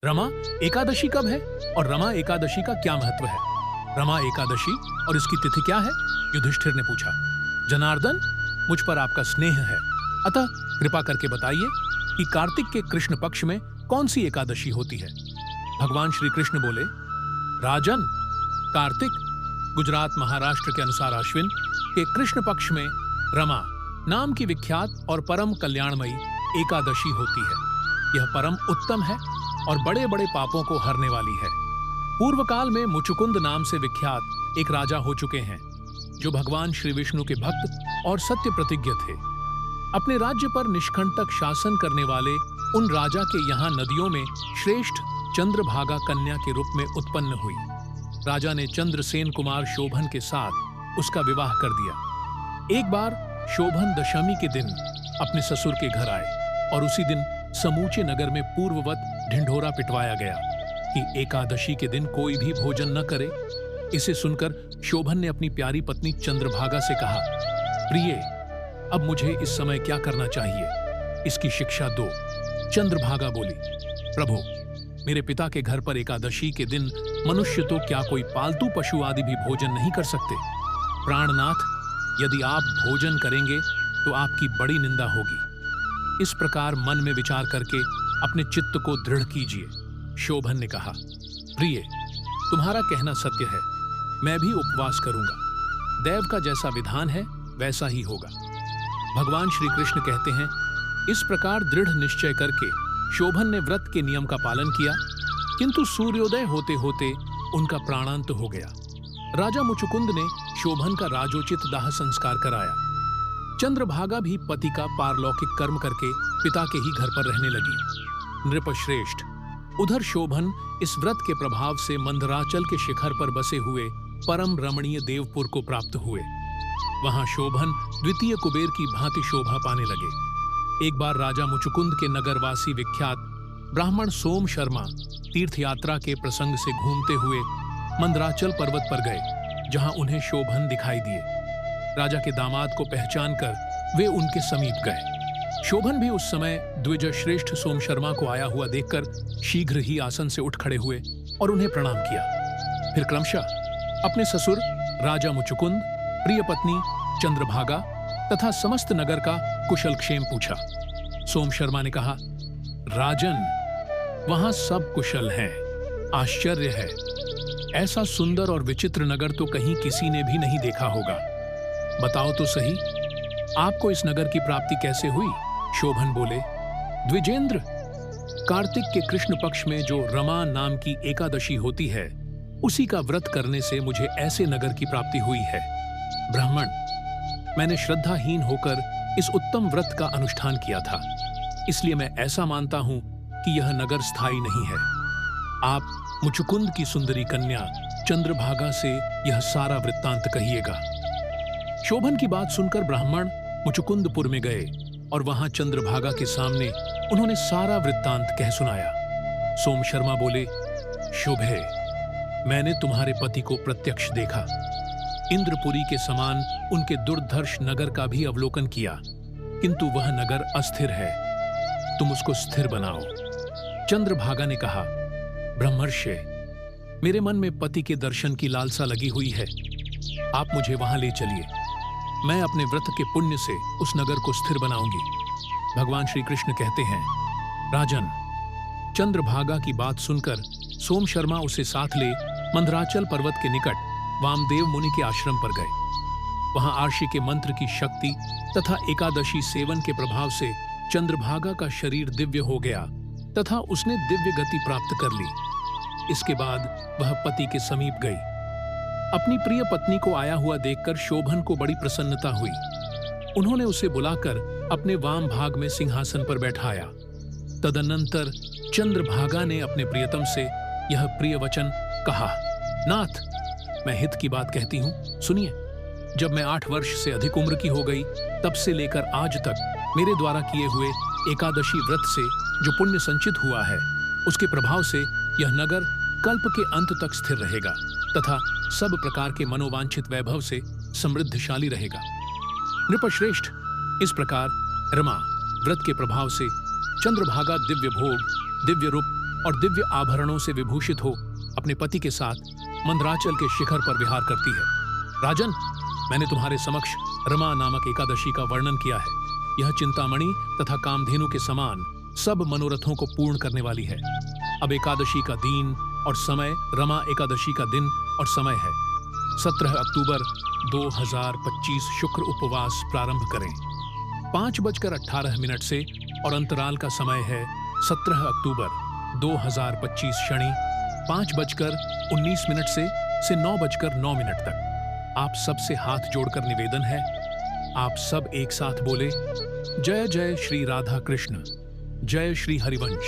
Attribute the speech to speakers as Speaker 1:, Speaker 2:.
Speaker 1: रमा एकादशी कब है और रमा एकादशी का क्या महत्व है? रमा एकादशी और इसकी तिथि क्या है? युधिष्ठिर ने पूछा। जनार्दन, मुझ पर आपका स्नेह है, अतः कृपा करके बताइए कि कार्तिक के कृष्ण पक्ष में कौन सी एकादशी होती है? भगवान श्री कृष्ण बोले, राजन, कार्तिक गुजरात महाराष्ट्र के अनुसार अश्विन के कृष्ण पक्ष में रमा नाम की विख्यात और परम कल्याणमयी एकादशी होती है। यह परम उत्तम है और बड़े बड़े पापों को हरने वाली है। पूर्व काल में मुचुकुंद नाम से विख्यात एक राजा हो चुके हैं, जो भगवान श्री विष्णु के भक्त और सत्य प्रतिज्ञ थे। अपने राज्य पर निष्कंटक शासन करने वाले उन राजा के यहाँ नदियों में श्रेष्ठ चंद्रभागा कन्या के रूप में उत्पन्न हुई। राजा ने चंद्रसेन कुमार शोभन के साथ उसका विवाह कर दिया। एक बार शोभन दशमी के दिन अपने ससुर के घर आए और उसी दिन समूचे नगर में पूर्ववत ढिंढोरा पिटवाया गया कि एकादशी के दिन कोई भी भोजन न करे। इसे सुनकर शोभन ने अपनी प्यारी पत्नी चंद्रभागा से कहा, प्रिय, अब मुझे इस समय क्या करना चाहिए, इसकी शिक्षा दो। चंद्रभागा बोली, प्रभु, मेरे पिता के घर पर एकादशी के दिन मनुष्य तो क्या कोई पालतू पशु आदि भी भोजन नहीं कर सकते। प्राणनाथ, यदि आप भोजन करेंगे तो आपकी बड़ी निंदा होगी। इस प्रकार मन में विचार करके अपने चित्त को दृढ़ कीजिए। शोभन ने कहा, प्रिय, तुम्हारा कहना सत्य है, मैं भी उपवास करूंगा। देव का जैसा विधान है वैसा ही होगा। भगवान श्री कृष्ण कहते हैं, इस प्रकार दृढ़ निश्चय करके शोभन ने व्रत के नियम का पालन किया, किंतु सूर्योदय होते होते उनका प्राणांत हो गया। राजा मुचुकुंद ने शोभन का राजोचित दाह संस्कार कराया। चंद्रभागा भी पति का पारलौकिक कर्म करके पिता के ही घर पर रहने लगी। नृपश्रेष्ठ, उधर शोभन इस व्रत के प्रभाव से मंदराचल के शिखर पर बसे हुए परम रमणीय देवपुर को प्राप्त हुए। वहां शोभन द्वितीय कुबेर की भांति शोभा पाने लगे। एक बार राजा मुचुकुंद के नगरवासी विख्यात ब्राह्मण सोम शर्मा तीर्थ यात्रा के प्रसंग से घूमते हुए मंदराचल पर्वत पर गए, जहां उन्हें शोभन दिखाई दिए। राजा के दामाद को पहचान कर वे उनके समीप गए। शोभन भी उस समय द्विज श्रेष्ठ सोम शर्मा को आया हुआ देखकर शीघ्र ही आसन से उठ खड़े हुए और उन्हें प्रणाम किया। फिर क्रमशः अपने ससुर राजा मुचुकुंद, प्रिय पत्नी चंद्रभागा तथा समस्त नगर का कुशल क्षेम पूछा। सोम शर्मा ने कहा, राजन, वहां सब कुशल हैं। आश्चर्य है, ऐसा सुंदर और विचित्र नगर तो कहीं किसी ने भी नहीं देखा होगा। बताओ तो सही, आपको इस नगर की प्राप्ति कैसे हुई? शोभन बोले, द्विजेंद्र, कार्तिक के कृष्ण पक्ष में जो रमा नाम की एकादशी होती है, उसी का व्रत करने से मुझे ऐसे नगर की प्राप्ति हुई है। ब्राह्मण, मैंने श्रद्धाहीन होकर इस उत्तम व्रत का अनुष्ठान किया था, इसलिए मैं ऐसा मानता हूं कि यह नगर स्थायी नहीं है। आप मुचुकुंद की सुंदरी कन्या चंद्रभागा से यह सारा वृत्तांत कहिएगा। शोभन की बात सुनकर ब्राह्मण मुचुकुंदपुर में गए और वहां चंद्रभागा के सामने उन्होंने सारा वृत्तांत कह सुनाया। सोम शर्मा बोले, शुभे, मैंने तुम्हारे पति को प्रत्यक्ष देखा। इंद्रपुरी के समान उनके दुर्धर्ष नगर का भी अवलोकन किया, किंतु वह नगर अस्थिर है। तुम उसको स्थिर बनाओ। चंद्रभागा ने कहा, ब्रह्मर्षि, मेरे मन में पति के दर्शन की लालसा लगी हुई है। आप मुझे वहां ले चलिए। मैं अपने व्रत के पुण्य से उस नगर को स्थिर बनाऊंगी। भगवान श्री कृष्ण कहते हैं, राजन, चंद्रभागा की बात सुनकर सोम शर्मा उसे साथ ले मंदराचल पर्वत के निकट वामदेव मुनि के आश्रम पर गए। वहां आर्षि के मंत्र की शक्ति तथा एकादशी सेवन के प्रभाव से चंद्रभागा का शरीर दिव्य हो गया तथा उसने दिव्य गति प्राप्त कर ली। इसके बाद वह पति के समीप गई। अपनी प्रिय पत्नी को आया हुआ देखकर शोभन को बड़ी प्रसन्नता हुई। उन्होंने उसे बुलाकर अपने वाम भाग में सिंहासन पर बैठाया। तदनंतर चंद्रभागा ने अपने प्रियतम से यह प्रिय वचन कहा, नाथ, मैं हित की बात कहती हूं, सुनिए। जब मैं 8 वर्ष से अधिक उम्र की हो गई, तब से लेकर आज तक मेरे द्वारा किए हुए एकादशी व्रत से जो पुण्य संचित हुआ है, उसके प्रभाव से यह नगर कल्प के अंत तक स्थिर रहेगा तथा सब प्रकार के मनोवांछित वैभव से समृद्धशाली रहेगा। नृपश्रेष्ठ, इस प्रकार रमा व्रत के प्रभाव से चंद्रभागा दिव्य भोग, दिव्य रूप और दिव्य आभरणों से विभूषित हो अपने पति के साथ मंदराचल के शिखर पर विहार करती है। राजन, मैंने तुम्हारे समक्ष रमा नामक एकादशी का वर्णन किया है। यह चिंतामणि तथा कामधेनु के समान सब मनोरथों को पूर्ण करने वाली है। अब एकादशी का दिन और समय रमा एकादशी का दिन और समय है। 17 अक्टूबर 2025 शुक्र उपवास प्रारंभ करें 5:18 से और अंतराल का समय है 17 अक्टूबर 2025 शनि 5:19 से 9:09 तक। आप सबसे हाथ जोड़कर निवेदन है, आप सब एक साथ बोले, जय जय श्री राधा कृष्ण, जय श्री हरिवंश।